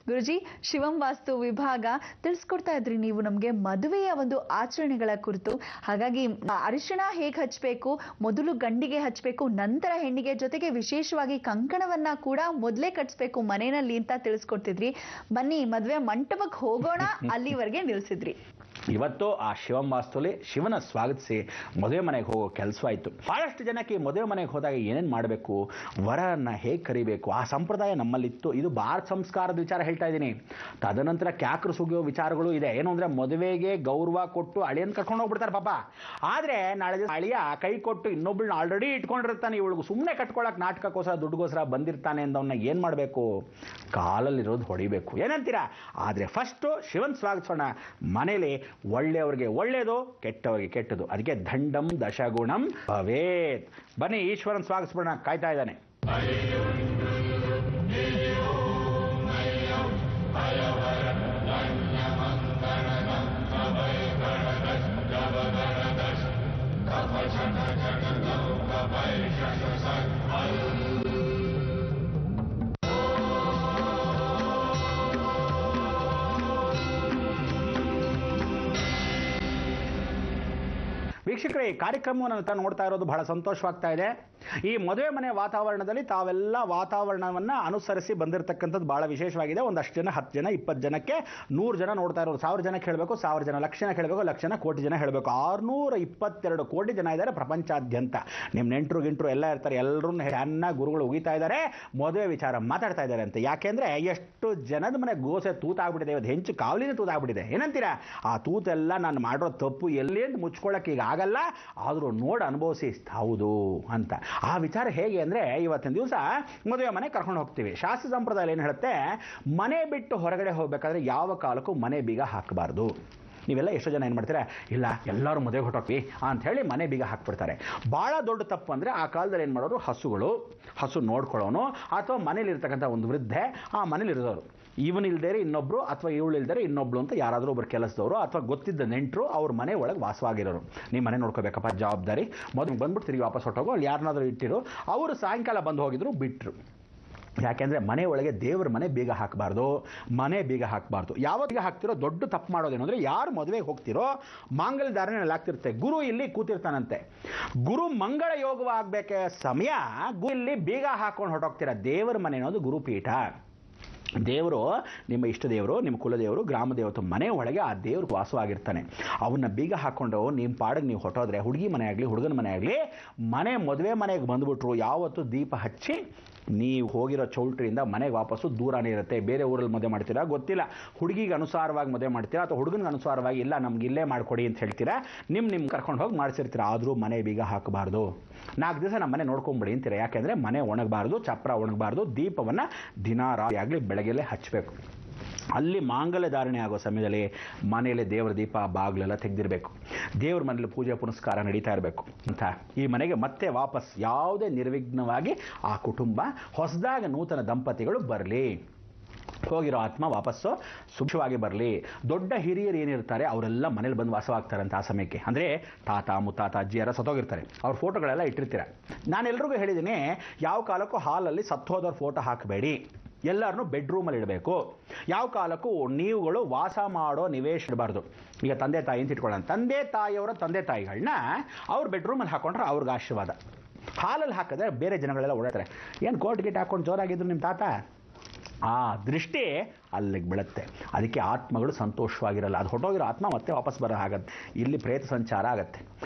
ಗುರುಜಿ, ಶಿವಂ ವಾಸ್ತು ವಿಭಾಗ ತಿಳಿಸ್ಕೊಡ್ತಾ ಇದ್ರಿ ನೀವು ನಮಗೆ ಮದುವೆಯ ಒಂದು ಆಚರಣೆಗಳ ಕುರಿತು. ಹಾಗಾಗಿ ಅರಿಶಿಣ ಹೇಗೆ ಹಚ್ಚಬೇಕು, ಮೊದಲು ಗಂಡಿಗೆ ಹಚ್ಚಬೇಕು, ನಂತರ ಹೆಣ್ಣಿಗೆ, ಜೊತೆಗೆ ವಿಶೇಷವಾಗಿ ಕಂಕಣವನ್ನ ಕೂಡ ಮೊದಲೇ ಕಟ್ಸ್ಬೇಕು ಮನೆಯಲ್ಲಿ ಅಂತ ತಿಳಿಸ್ಕೊಡ್ತಿದ್ರಿ. ಬನ್ನಿ ಮದುವೆ ಮಂಟಪಕ್ಕೆ ಹೋಗೋಣ, ಅಲ್ಲಿವರೆಗೆ ನಿಲ್ಸಿದ್ರಿ. ಇವತ್ತು ಆ ಶಿವಂ ವಾಸ್ತುಲಿ ಶಿವನ ಸ್ವಾಗತಿಸಿ ಮದುವೆ ಮನೆಗೆ ಹೋಗೋ ಕೆಲಸವಾಯಿತು. ಬಹಳಷ್ಟು ಜನಕ್ಕೆ ಈ ಮದುವೆ ಮನೆಗೆ ಹೋದಾಗ ಏನೇನು ಮಾಡಬೇಕು, ವರನ್ನ ಹೇಗೆ ಕರಿಬೇಕು, ಆ ಸಂಪ್ರದಾಯ ನಮ್ಮಲ್ಲಿತ್ತು. ಇದು ಭಾರತ ಸಂಸ್ಕಾರದ ವಿಚಾರ ಹೇಳ್ತಾ ಇದ್ದೀನಿ. ತದನಂತರ ಕ್ಯಾಕ್ರು ಸುಗಿಯೋ ವಿಚಾರಗಳು ಇದೆ. ಏನು ಅಂದರೆ ಮದುವೆಗೆ ಗೌರವ ಕೊಟ್ಟು ಅಳಿಯನ್ ಕರ್ಕೊಂಡು ಹೋಗ್ಬಿಡ್ತಾರೆ ಪಾಪ. ಆದರೆ ನಾಳೆ ದಿವಸ ಅಳಿಯ ಕೈ ಕೊಟ್ಟು ಇನ್ನೊಬ್ಬಳನ್ನ ಆಲ್ರೆಡಿ ಇಟ್ಕೊಂಡಿರ್ತಾನೆ, ಇವಳಿಗೆ ಸುಮ್ಮನೆ ಕಟ್ಕೊಳ್ಳೋಕೆ ನಾಟಕಕ್ಕೋಸ್ಕರ ದುಡ್ಡುಗೋಸ್ಕರ ಬಂದಿರ್ತಾನೆ ಅಂದವನ್ನ ಏನು ಮಾಡಬೇಕು, ಕಾಲಲ್ಲಿರೋದು ಹೊಡಿಬೇಕು. ಏನಂತೀರಾ? ಆದರೆ ಫಸ್ಟು ಶಿವನ್ ಸ್ವಾಗತಿಸೋಣ. ಮನೇಲಿ ಒಳ್ಳೆಯವರಿಗೆ ಒಳ್ಳೆಯದು, ಕೆಟ್ಟವರಿಗೆ ಕೆಟ್ಟದು. ಅದಕ್ಕೆ ದಂಡಂ ದಶಗುಣಂ ಭವೇತ್. ಬನ್ನಿ ಈಶ್ವರನ್ ಸ್ವಾಗತಿಸ್ಬಿಡೋಣ, ಕಾಯ್ತಾ ಇದ್ದಾನೆ. ವೀಕ್ಷಕರೇ, ಈ ಕಾರ್ಯಕ್ರಮವನ್ನು ನೋಡ್ತಾ ಇರೋದು ಬಹಳ ಸಂತೋಷವಾಗ್ತಾ ಇದೆ. ಈ ಮದುವೆ ಮನೆ ವಾತಾವರಣದಲ್ಲಿ ತಾವೆಲ್ಲ ವಾತಾವರಣವನ್ನು ಅನುಸರಿಸಿ ಬಂದಿರತಕ್ಕಂಥದ್ದು ಬಹಳ ವಿಶೇಷವಾಗಿದೆ. ಒಂದಷ್ಟು ಜನ 10 ಜನ 20 ಜನಕ್ಕೆ 100 ಜನ ನೋಡ್ತಾ ಇರೋರು. 1000 ಜನಕ್ಕೆ ಹೇಳಬೇಕು, 1000 ಜನ ಲಕ್ಷ ಜನ ಹೇಳಬೇಕು, ಲಕ್ಷ ಜನ ಕೋಟಿ ಜನ ಹೇಳಬೇಕು. 622 ಕೋಟಿ ಜನ ಇದ್ದಾರೆ ಪ್ರಪಂಚಾದ್ಯಂತ. ನಿಮ್ಮ ನೆಂಟರು ಗಿಂಟರು ಎಲ್ಲ ಇರ್ತಾರೆ. ಎಲ್ಲರೂ ಚೆನ್ನಾಗಿ ಗುರುಗಳು ಉಗಿತಾ ಇದ್ದಾರೆ, ಮದುವೆ ವಿಚಾರ ಮಾತಾಡ್ತಾ ಇದ್ದಾರೆ ಅಂತ. ಯಾಕೆಂದ್ರೆ ಎಷ್ಟು ಜನದ ಮನೆ ಗೋಸೆ ತೂತಾಗ್ಬಿಟ್ಟಿದೆ, ಇವತ್ತು ಹೆಂಚು ಕಾವಲಿನ ತೂತಾಗ್ಬಿಟ್ಟಿದೆ. ಏನಂತೀರಾ? ಆ ತೂತೆಲ್ಲ ನಾನು ಮಾಡಿರೋ ತಪ್ಪು ಎಲ್ಲಿ ಅಂತ ಮುಚ್ಕೊಳ್ಳೋಕೆ ಈಗ ಆಗಲ್ಲ, ಆದರೂ ನೋಡಿ ಅನುಭವಿಸಿ ಹೌದು ಅಂತ. ಆ ವಿಚಾರ ಹೇಗೆ ಅಂದರೆ, ಇವತ್ತಿನ ದಿವಸ ಮದುವೆ ಮನೆ ಕರ್ಕೊಂಡು ಹೋಗ್ತೀವಿ. ಶಾಸ್ತ್ರ ಸಂಪ್ರದಾಯ ಏನು ಹೇಳುತ್ತೆ, ಮನೆ ಬಿಟ್ಟು ಹೊರಗಡೆ ಹೋಗಬೇಕಾದ್ರೆ ಯಾವ ಕಾಲಕ್ಕೂ ಮನೆ ಬೀಗ ಹಾಕಬಾರ್ದು. ನೀವೆಲ್ಲ ಎಷ್ಟೋ ಜನ ಏನು ಮಾಡ್ತೀರಾ, ಇಲ್ಲ ಎಲ್ಲರೂ ಮದುವೆಗೆ ಹೊರಟೋಗ್ವಿ ಅಂತ ಹೇಳಿ ಮನೆ ಬೀಗ ಹಾಕ್ಬಿಡ್ತಾರೆ. ಭಾಳ ದೊಡ್ಡ ತಪ್ಪು ಅಂದರೆ, ಆ ಕಾಲದಲ್ಲಿ ಏನು ಮಾಡೋರು, ಹಸು ನೋಡ್ಕೊಳ್ಳೋನು ಅಥವಾ ಮನೇಲಿರ್ತಕ್ಕಂಥ ಒಂದು ವೃದ್ಧೆ, ಆ ಮನೇಲಿರೋರು, ಇವನಿಲ್ದೇರೆ ಇನ್ನೊಬ್ರು ಅಥವಾ ಇವಳಿಲ್ದೇರೆ ಇನ್ನೊಬ್ಳು ಅಂತ ಯಾರಾದರೂ ಒಬ್ಬರು ಕೆಲಸದವರು ಅಥವಾ ಗೊತ್ತಿದ್ದ ನೆಂಟರು ಅವ್ರ ಮನೆ ಒಳಗೆ ವಾಸವಾಗಿರೋರು. ನಿಮ್ಮ ಮನೆ ನೋಡ್ಕೋಬೇಕಪ್ಪ ಜವಾಬ್ದಾರಿ, ಮೊದಲು ಬಂದ್ಬಿಟ್ಟು ತಿರುಗಿ ವಾಪಸ್ ಹೊಟ್ಟೋಗೋ, ಅಲ್ಲಿ ಯಾರನ್ನಾದರೂ ಇಟ್ಟಿರು. ಅವರು ಸಾಯಂಕಾಲ ಬಂದು ಹೋಗಿದ್ರು, ಬಿಟ್ಟರು. ಯಾಕೆಂದರೆ ಮನೆ ಒಳಗೆ ದೇವ್ರ ಮನೆ ಬೀಗ ಹಾಕಬಾರ್ದು, ಮನೆ ಬೀಗ ಹಾಕಬಾರ್ದು. ಯಾವ ಬೀಗ ಹಾಕ್ತಿರೋ ದೊಡ್ಡ ತಪ್ಪು ಮಾಡೋದೇನು ಅಂದರೆ, ಯಾರು ಮದುವೆಗೆ ಹೋಗ್ತಿರೋ ಮಾಂಗಲ್ಯ ಧಾರಣೆಯಲ್ಲಿ ಆಗ್ತಿರುತ್ತೆ. ಗುರು ಇಲ್ಲಿ ಕೂತಿರ್ತಾನಂತೆ. ಗುರು ಮಂಗಳ ಯೋಗವಾಗಬೇಕೆ ಸಮಯ ಗುರು ಇಲ್ಲಿ ಬೀಗ ಹಾಕೊಂಡು ಹೊರಟೋಗ್ತೀರ. ದೇವರ ಮನೆ ಅನ್ನೋದು ಗುರುಪೀಠ. ದೇವರು ನಿಮ್ಮ ಇಷ್ಟ ದೇವರು, ನಿಮ್ಮ ಕುಲದೇವರು, ಗ್ರಾಮ ದೇವತೆ ಮನೆ ಒಳಗೆ ಆ ದೇವ್ರು ವಾಸವಾಗಿರ್ತಾನೆ. ಅವನ್ನ ಬೀಗ ಹಾಕ್ಕೊಂಡು ನಿಮ್ಮ ಪಾಡಿಗೆ ನೀವು ಹೊಟ್ಟೋದ್ರೆ, ಹುಡುಗಿ ಮನೆ ಆಗಲಿ ಹುಡುಗನ ಮನೆ ಆಗಲಿ, ಮದುವೆ ಮನೆಗೆ ಬಂದುಬಿಟ್ರು ಯಾವತ್ತು ದೀಪ ಹಚ್ಚಿ ನೀವು ಹೋಗಿರೋ ಚೌಲ್ಟ್ರಿಯಿಂದ ಮನೆಗೆ ವಾಪಸ್ಸು ದೂರನೇ ಇರುತ್ತೆ. ಬೇರೆ ಊರಲ್ಲಿ ಮದುವೆ ಮಾಡ್ತೀರಾ ಗೊತ್ತಿಲ್ಲ, ಹುಡುಗಿಗೆ ಅನುಸಾರವಾಗಿ ಮದುವೆ ಮಾಡ್ತೀರಾ ಅಥವಾ ಹುಡುಗನಿಗೆ ಅನುಸಾರವಾಗಿ ಇಲ್ಲ ನಮ್ಗೆ ಇಲ್ಲೇ ಮಾಡ್ಕೊಡಿ ಅಂತ ಹೇಳ್ತೀರಾ, ನಿಮ್ಮ ಕರ್ಕೊಂಡು ಹೋಗಿ ಮಾಡಿಸಿರ್ತೀರ. ಆದರೂ ಮನೆ ಬೀಗ ಹಾಕಬಾರ್ದು. 4 ದಿವಸ ನಮ್ಮ ಮನೆ ನೋಡ್ಕೊಂಬಿಡಿ ಅಂತೀರ. ಯಾಕೆಂದರೆ ಮನೆ ಒಣಗಬಾರ್ದು, ಚಪ್ರ ಒಣಗಬಾರ್ದು, ದೀಪವನ್ನು ದಿನ ರಾತ್ರಿ ಆಗಲಿ ಬೆಳಗ್ಗೆಲ್ಲೇ ಹಚ್ಚಬೇಕು. ಅಲ್ಲಿ ಮಾಂಗಲ್ಯ ಧಾರಣೆ ಆಗೋ ಸಮಯದಲ್ಲಿ ಮನೆಯಲ್ಲಿ ದೇವರ ದೀಪ ಬಾಗಿಲೆಲ್ಲ ತೆಗೆದಿರಬೇಕು. ದೇವ್ರ ಮನೇಲಿ ಪೂಜೆ ಪುನಸ್ಕಾರ ನಡೀತಾ ಇರಬೇಕು ಅಂತ ಈ ಮನೆಗೆ ಮತ್ತೆ ವಾಪಸ್ ಯಾವುದೇ ನಿರ್ವಿಘ್ನವಾಗಿ ಆ ಕುಟುಂಬ ಹೊಸದಾಗಿ ನೂತನ ದಂಪತಿಗಳು ಬರಲಿ, ಹೋಗಿರೋ ಆತ್ಮ ವಾಪಸ್ಸು ಸುಖವಾಗಿ ಬರಲಿ. ದೊಡ್ಡ ಹಿರಿಯರು ಏನಿರ್ತಾರೆ ಅವರೆಲ್ಲ ಮನೇಲಿ ಬಂದು ವಾಸವಾಗ್ತಾರಂತ ಆ ಸಮಯಕ್ಕೆ. ಅಂದರೆ ತಾತ ಮುತ್ತಾತ ಅಜ್ಜಿಯರ ಸತ್ತೋಗಿರ್ತಾರೆ, ಅವ್ರ ಫೋಟೋಗಳೆಲ್ಲ ಇಟ್ಟಿರ್ತೀರ. ನಾನೆಲ್ರಿಗೂ ಹೇಳಿದ್ದೀನಿ, ಯಾವ ಕಾಲಕ್ಕೂ ಹಾಲಲ್ಲಿ ಸತ್ತೋದವ್ರ ಫೋಟೋ ಹಾಕಬೇಡಿ, ಎಲ್ಲರನ್ನೂ ಬೆಡ್ರೂಮಲ್ಲಿ ಇಡಬೇಕು. ಯಾವ ಕಾಲಕ್ಕೂ ನೀವುಗಳು ವಾಸ ಮಾಡೋ ನಿವೇಶ ಇಡಬಾರ್ದು. ಈಗ ತಂದೆ ತಾಯಿ ಅಂತ ಇಟ್ಕೊಳ್ಳೋಣ, ತಂದೆ ತಾಯಿಯವರ ತಂದೆ ತಾಯಿಗಳನ್ನ ಅವ್ರ ಬೆಡ್ರೂಮಲ್ಲಿ ಹಾಕೊಂಡ್ರೆ ಅವ್ರಿಗೆ ಆಶೀರ್ವಾದ. ಹಾಲಲ್ಲಿ ಹಾಕಿದ್ರೆ ಬೇರೆ ಜನಗಳೆಲ್ಲ ಓಡಾಡ್ತಾರೆ, ಏನು ಕೋಟ್ ಗಿಟ್ ಹಾಕೊಂಡು ಜೋರಾಗಿದ್ರು ನಿಮ್ಮ ತಾತ, ಆ ದೃಷ್ಟಿ ಅಲ್ಲಿಗೆ ಬೀಳುತ್ತೆ. ಅದಕ್ಕೆ ಆತ್ಮಗಳು ಸಂತೋಷವಾಗಿರಲ್ಲ. ಅದು ಹೊಟ್ಟೋಗಿರೋ ಆತ್ಮ ಮತ್ತೆ ವಾಪಸ್ ಬರೋ ಆಗತ್ತೆ. ಇಲ್ಲಿ ಪ್ರೇತ ಸಂಚಾರ ಆಗತ್ತೆ.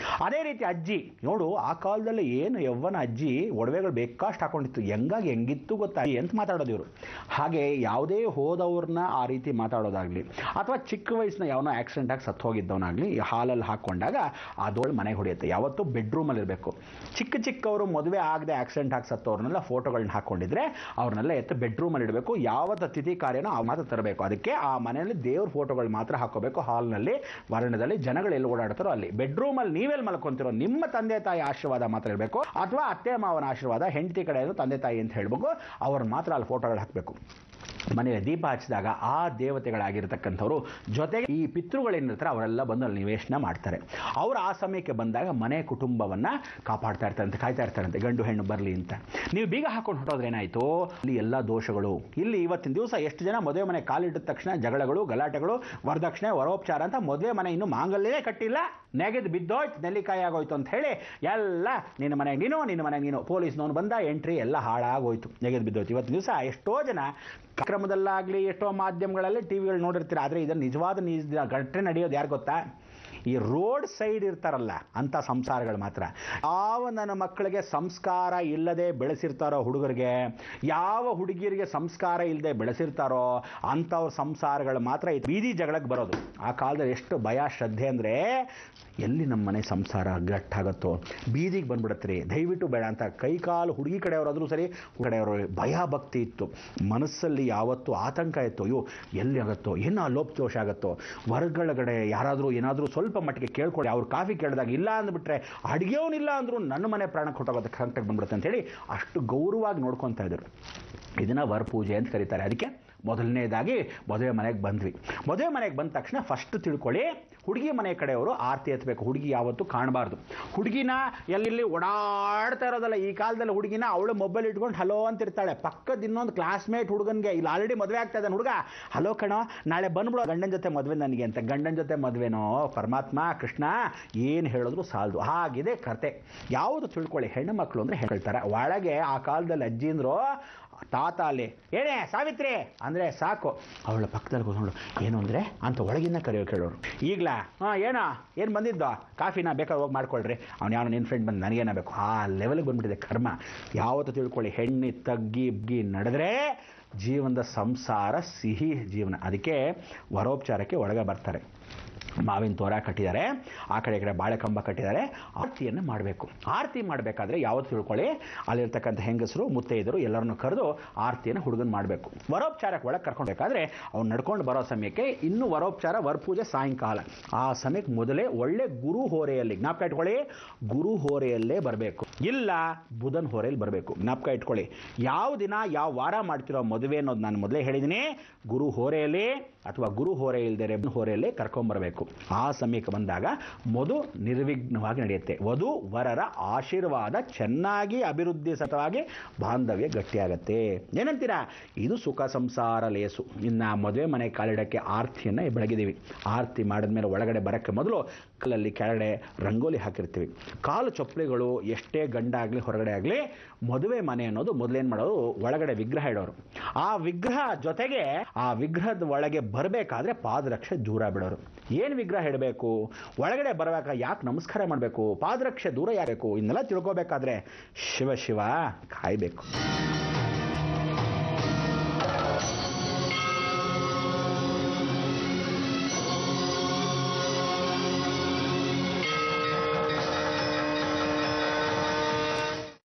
ಅದೇ ರೀತಿ ಅಜ್ಜಿ ನೋಡು, ಆ ಕಾಲದಲ್ಲಿ ಏನು ಯವ್ವನ ಅಜ್ಜಿ ಒಡವೆಗಳು ಬೇಕಷ್ಟು ಹಾಕೊಂಡಿತ್ತು, ಹೆಂಗಿತ್ತು ಗೊತ್ತಾ ಅಂತ ಮಾತಾಡೋದು ಇವರು. ಹಾಗೆ ಯಾವುದೇ ಹೋದವ್ರನ್ನ ಆ ರೀತಿ ಮಾತಾಡೋದಾಗಲಿ ಅಥವಾ ಚಿಕ್ಕ ವಯಸ್ಸಿನ ಯಾವನೋ ಆಕ್ಸಿಡೆಂಟ್ ಆಗಿ ಸತ್ತು ಹೋಗಿದ್ದವನಾಗಲಿ ಈ ಹಾಲಲ್ಲಿ ಹಾಕ್ಕೊಂಡಾಗ ಅದೊಳ್ಳೆ ಮನೆಗೆ ಹೊಡೆಯುತ್ತೆ. ಯಾವತ್ತೂ ಬೆಡ್ರೂಮಲ್ಲಿ ಇರಬೇಕು. ಚಿಕ್ಕವರು ಮದುವೆ ಆಗದೆ ಆಕ್ಸಿಡೆಂಟ್ ಆಗಿ ಸತ್ತವ್ರನ್ನೆಲ್ಲ ಫೋಟೋಗಳನ್ನ ಹಾಕ್ಕೊಂಡಿದ್ರೆ ಅವ್ರನ್ನೆಲ್ಲ ಎತ್ತು ಬೆಡ್ರೂಮಲ್ಲಿ ಇಡಬೇಕು. ಯಾವತ್ತು ತಿಥಿ ಕಾರ್ಯನೋ ಆ ಮಾತ್ರ ತರಬೇಕು. ಅದಕ್ಕೆ ಆ ಮನೆಯಲ್ಲಿ ದೇವ್ರ ಫೋಟೋಗಳು ಮಾತ್ರ ಹಾಕೋಬೇಕು. ಹಾಲ್ನಲ್ಲಿ ವರ್ಣದಲ್ಲಿ ಜನಗಳು ಎಲ್ಲಿ ಓಡಾಡ್ತಾರೋ ಅಲ್ಲಿ. ಬೆಡ್ರೂಮಲ್ಲಿ ನೀವೆಲ್ಲಿ ಮಲ್ಕೊಂತಿರೋ ನಿಮ್ಮ ತಂದೆ ತಾಯಿ ಆಶೀರ್ವಾದ ಮಾತ್ರ ಇರಬೇಕು, ಅಥವಾ ಅತ್ತೆ ಮಾವನ ಆಶೀರ್ವಾದ, ಹೆಂಡತಿ ಕಡೆ ತಂದೆ ತಾಯಿ ಅಂತ ಹೇಳಬೇಕು, ಅವ್ರನ್ನ ಮಾತ್ರ ಅಲ್ಲಿ ಫೋಟೋಗಳು ಹಾಕಬೇಕು. ಮನೆಯಲ್ಲಿ ದೀಪ ಹಚ್ಚಿದಾಗ ಆ ದೇವತೆಗಳಾಗಿರ್ತಕ್ಕಂಥವ್ರು ಜೊತೆಗೆ ಈ ಪಿತೃಗಳೇನಿರ್ತಾರೆ ಅವರೆಲ್ಲ ಬಂದು ಅಲ್ಲಿ ನಿವೇಶನ ಮಾಡ್ತಾರೆ. ಅವರು ಆ ಸಮಯಕ್ಕೆ ಬಂದಾಗ ಮನೆ ಕುಟುಂಬವನ್ನು ಕಾಪಾಡ್ತಾ ಇರ್ತಾರಂತೆ, ಕಾಯ್ತಾ ಇರ್ತಾರಂತೆ, ಗಂಡು ಹೆಣ್ಣು ಬರಲಿ ಅಂತ. ನೀವು ಬೀಗ ಹಾಕೊಂಡು ಹೊಟ್ಟೋದ್ರೆ ಏನಾಯಿತು, ಇಲ್ಲಿ ಎಲ್ಲ ದೋಷಗಳು. ಇಲ್ಲಿ ಇವತ್ತಿನ ದಿವಸ ಎಷ್ಟು ಜನ ಮದುವೆ ಮನೆ ಕಾಲಿಟ್ಟಿದ ತಕ್ಷಣ ಜಗಳಗಳು, ಗಲಾಟೆಗಳು, ವರದಕ್ಷಿಣೆ, ವರೋಪಚಾರ ಅಂತ ಮದುವೆ ಮನೆ ಇನ್ನೂ ಮಾಂಗಲ್ಯವೇ ಕಟ್ಟಿಲ್ಲ, ನೆಗೆದು ಬಿದ್ದೋಯ್ತು, ನೆಲ್ಲಿಕಾಯಿ ಆಗೋಯ್ತು ಅಂತ ಹೇಳಿ ಎಲ್ಲ ನಿನ್ನ ಮನೆಗೆ ನೀನು ಪೊಲೀಸ್ನವನು ಬಂದ, ಎಂಟ್ರಿ ಎಲ್ಲ ಹಾಳಾಗೋಯ್ತು, ನೆಗೆದು ಬಿದ್ದೋಯ್ತು. ಇವತ್ತಿನ ದಿವಸ ಎಷ್ಟೋ ಜನ ಕಾರ್ಯಕ್ರಮದಲ್ಲಾಗಲಿ ಎಷ್ಟೋ ಮಾಧ್ಯಮಗಳಲ್ಲಿ ಟಿವಿಗಳು ನೋಡಿರ್ತೀರ. ಆದರೆ ಇದನ್ನು ನಿಜವಾದ ಘಟನೆ ನಡೆಯೋದು ಯಾರು ಗೊತ್ತಾ? ಈ ರೋಡ್ ಸೈಡ್ ಇರ್ತಾರಲ್ಲ ಅಂಥ ಸಂಸಾರಗಳು ಮಾತ್ರ. ಯಾವ ನನ್ನ ಮಕ್ಕಳಿಗೆ ಸಂಸ್ಕಾರ ಇಲ್ಲದೆ ಬೆಳೆಸಿರ್ತಾರೋ ಹುಡುಗರಿಗೆ, ಯಾವ ಹುಡುಗಿಯರಿಗೆ ಸಂಸ್ಕಾರ ಇಲ್ಲದೆ ಬೆಳೆಸಿರ್ತಾರೋ ಅಂಥವ್ರ ಸಂಸಾರಗಳು ಮಾತ್ರ ಈ ಬೀದಿ ಜಗಳಕ್ಕೆ ಬರೋದು. ಆ ಕಾಲದಲ್ಲಿ ಎಷ್ಟು ಭಯ ಶ್ರದ್ಧೆ ಅಂದರೆ ಎಲ್ಲಿ ನಮ್ಮ ಮನೆ ಸಂಸಾರ ಗಟ್ಟಾಗತ್ತೋ, ಬೀದಿಗೆ ಬಂದ್ಬಿಡತ್ರಿ, ದಯವಿಟ್ಟು ಬೇಡ ಅಂತ ಕೈಕಾಲು ಹುಡುಗಿ ಕಡೆಯವರಾದರೂ ಸರಿ ಕಡೆಯವರು ಭಯ ಭಕ್ತಿ ಇತ್ತು, ಮನಸ್ಸಲ್ಲಿ ಯಾವತ್ತೂ ಆತಂಕ ಇತ್ತು. ಅಯ್ಯೋ ಎಲ್ಲಿ ಆಗುತ್ತೋ, ಏನೋ ಲೋಪದೋಷ ಆಗುತ್ತೋ, ಹೊರಗಡೆ ಯಾರಾದರೂ ಏನಾದರೂ ಸ್ವಲ್ಪ ಮಟ್ಟಿಗೆ ಕೇಳ್ಕೊಳ್ಳಿ, ಅವ್ರು ಕಾಫಿ ಕೇಳಿದಾಗ ಇಲ್ಲ ಅಂದ್ಬಿಟ್ರೆ ಅಡುಗೆಯವನಿಲ್ಲ ಅಂದರೂ ನನ್ನ ಮನೆ ಪ್ರಾಣಕ್ಕೆ ಹೊಟ್ಟೋಗೋದಕ್ಕೆ ಸಂಕಟ ಬಂದ್ಬಿಡುತ್ತೆ ಅಂತೇಳಿ ಅಷ್ಟು ಗೌರವವಾಗಿ ನೋಡ್ಕೊತಾ ಇದ್ರು. ಇದನ್ನು ವರ ಪೂಜೆ ಅಂತ ಕರೀತಾರೆ. ಅದಕ್ಕೆ ಮೊದಲನೇದಾಗಿ ಮದುವೆ ಮನೆಗೆ ಬಂದ್ವಿ. ಮದುವೆ ಮನೆಗೆ ಬಂದ ತಕ್ಷಣ ಫಸ್ಟ್ ತಿಳ್ಕೊಳ್ಳಿ, ಹುಡುಗಿ ಮನೆ ಕಡೆಯವರು ಆರತಿ ಎತ್ತಬೇಕು. ಹುಡುಗಿ ಯಾವತ್ತೂ ಕಾಣಬಾರ್ದು. ಹುಡುಗಿನ ಎಲ್ಲಿ ಓಡಾಡ್ತಾ ಇರೋದಲ್ಲ. ಈ ಕಾಲದಲ್ಲಿ ಹುಡುಗಿನ ಅವಳು ಮೊಬೈಲ್ ಇಟ್ಕೊಂಡು ಹಲೋ ಅಂತಿರ್ತಾಳೆ. ಪಕ್ಕದ ಇನ್ನೊಂದು ಕ್ಲಾಸ್ಮೇಟ್ ಹುಡುಗನಿಗೆ ಇಲ್ಲಿ ಆಲ್ರೆಡಿ ಮದುವೆ ಆಗ್ತಾ ಇದ್ದಾನೆ ಹುಡುಗ, ಹಲೋ ಕಣೋ ನಾಳೆ ಬಂದ್ಬಿಡೋ ಗಂಡನ ಜೊತೆ ಮದುವೆ ನನಗೆ ಅಂತ. ಗಂಡನ ಜೊತೆ ಮದುವೆನೋ ಪರಮಾತ್ಮ ಕೃಷ್ಣ ಏನು ಹೇಳಿದ್ರು ಸಾಲದು, ಹಾಗಿದೆ ಕತೆ. ಯಾವುದು ತಿಳ್ಕೊಳ್ಳಿ, ಹೆಣ್ಣು ಮಕ್ಕಳು ಅಂದರೆ ಹೇಳ್ತಾರೆ. ಒಳಗೆ ಆ ಕಾಲದಲ್ಲಿ ಅಜ್ಜಿಂದ್ರು ತಾತ ಅಲ್ಲಿ ಏನೇ ಸಾವಿತ್ರಿ ಅಂದರೆ ಸಾಕು, ಅವಳ ಪಕ್ಕದಲ್ಲಿ ಕೂತ್ಕೊಂಡು ಏನು ಅಂದರೆ ಅಂತ ಒಳಗಿನ ಕರೆಯೋ ಕೇಳೋರು. ಈಗಲಾ ಏನು ಬಂದಿದ್ದೋ ಕಾಫಿನ ಬೇಕಾದ್ರೆ ಹೋಗಿ ಮಾಡ್ಕೊಳ್ರಿ, ಅವ್ನು ಯಾವ ನಿನ್ನ ಫ್ರೆಂಡ್ ಬಂದು ನನಗೇನ ಬೇಕು, ಆ ಲೆವೆಲ್ಗೆ ಬಂದುಬಿಟ್ಟಿದೆ ಕರ್ಮ. ಯಾವತ್ತು ತಿಳ್ಕೊಳ್ಳಿ, ಹೆಣ್ಣು ತಗ್ಗಿ ನಡೆದ್ರೆ ಜೀವನದ ಸಂಸಾರ ಸಿಹಿ ಜೀವನ. ಅದಕ್ಕೆ ವರೋಪಚಾರಕ್ಕೆ ಒಳಗೆ ಬರ್ತಾರೆ. ಮಾವಿನ ತೋರ ಕಟ್ಟಿದ್ದಾರೆ, ಆ ಕಡೆ ಈ ಕಡೆ ಬಾಳೆಕಂಬ ಕಟ್ಟಿದ್ದಾರೆ. ಆರತಿಯನ್ನು ಮಾಡಬೇಕು. ಆರತಿ ಮಾಡಬೇಕಾದ್ರೆ ಯಾವತ್ತು ತಿಳ್ಕೊಳ್ಳಿ, ಅಲ್ಲಿರ್ತಕ್ಕಂಥ ಹೆಂಗಸರು ಮುತ್ತೈದರು ಎಲ್ಲರನ್ನು ಕರೆದು ಆರತಿಯನ್ನು ಹುಡುಗನ ಮಾಡಬೇಕು. ವರೋಪಚಾರಕ್ಕೆ ಒಳಗೆ ಕರ್ಕೊಳ್ಬೇಕಾದ್ರೆ ಅವ್ನು ನಡ್ಕೊಂಡು ಬರೋ ಸಮಯಕ್ಕೆ ಇನ್ನೂ ವರೋಪಚಾರ ವರಪೂಜೆ ಸಾಯಂಕಾಲ. ಆ ಸಮಯಕ್ಕೆ ಮೊದಲೇ ಒಳ್ಳೆ ಗುರು ಹೋರೆಯಲ್ಲಿ ಜ್ಞಾಪಕ ಇಟ್ಕೊಳ್ಳಿ, ಗುರು ಹೋರೆಯಲ್ಲೇ ಬರಬೇಕು, ಇಲ್ಲ ಬುಧನ್ ಹೋರೆಯಲ್ಲಿ ಬರಬೇಕು. ಜ್ಞಾಪಕ ಇಟ್ಕೊಳ್ಳಿ, ಯಾವ ದಿನ ಯಾವ ವಾರ ಮಾಡ್ತಿರೋ ಮದುವೆ ಅನ್ನೋದು ನಾನು ಮೊದಲೇ ಹೇಳಿದ್ದೀನಿ. ಗುರು ಹೋರೆಯಲ್ಲಿ ಅಥವಾ ಗುರು ಹೋರೆ ಇಲ್ಲದೆ ಹೋರೆಯಲ್ಲೇ ಕರ್ಕೊಂಬರಬೇಕು. ಆ ಸಮಯಕ್ಕೆ ಬಂದಾಗ ಮದು ನಿರ್ವಿಘ್ನವಾಗಿ ನಡೆಯುತ್ತೆ. ವಧು ವರರ ಆಶೀರ್ವಾದ ಚೆನ್ನಾಗಿ ಅಭಿವೃದ್ಧಿ ಸತವಾಗಿ ಬಾಂಧವ್ಯ ಗಟ್ಟಿಯಾಗತ್ತೆ. ಏನಂತೀರಾ? ಇದು ಸುಖ ಸಂಸಾರ ಲೇಸು. ಇನ್ನು ಮದುವೆ ಮನೆ ಕಾಲಿಡಕ್ಕೆ ಆರತಿಯನ್ನು ಬೆಳಗಿದ್ದೀವಿ. ಆರತಿ ಮಾಡಿದ್ಮೇಲೆ ಒಳಗಡೆ ಬರೋಕ್ಕೆ ಮೊದಲು ಕಲ್ಲಲ್ಲಿ ಕೆಳಗಡೆ ರಂಗೋಲಿ ಹಾಕಿರ್ತೀವಿ. ಕಾಲು ಚಪ್ಪಲಿಗಳು ಎಷ್ಟೇ ಗಂಡಾಗಲಿ ಹೊರಗಡೆ ಆಗಲಿ, ಮದುವೆ ಮನೆ ಅನ್ನೋದು ಮೊದಲೇನು ಮಾಡೋದು, ಒಳಗಡೆ ವಿಗ್ರಹ ಇಡೋರು. ಆ ವಿಗ್ರಹ ಜೊತೆಗೆ ಆ ವಿಗ್ರಹದ ಒಳಗೆ ಬರಬೇಕಾದ್ರೆ ಪಾದರಕ್ಷೆ ದೂರ ಬಿಡೋರು. ಏನು ವಿಗ್ರಹ ಇಡಬೇಕು, ಒಳಗಡೆ ಬರಬೇಕಾ ಯಾಕೆ ನಮಸ್ಕಾರ ಮಾಡಬೇಕು, ಪಾದರಕ್ಷೆ ದೂರ ಯಾಕಬೇಕು, ಇನ್ನೆಲ್ಲ ತಿಳ್ಕೋಬೇಕಾದ್ರೆ ಶಿವ ಕಾಯಬೇಕು.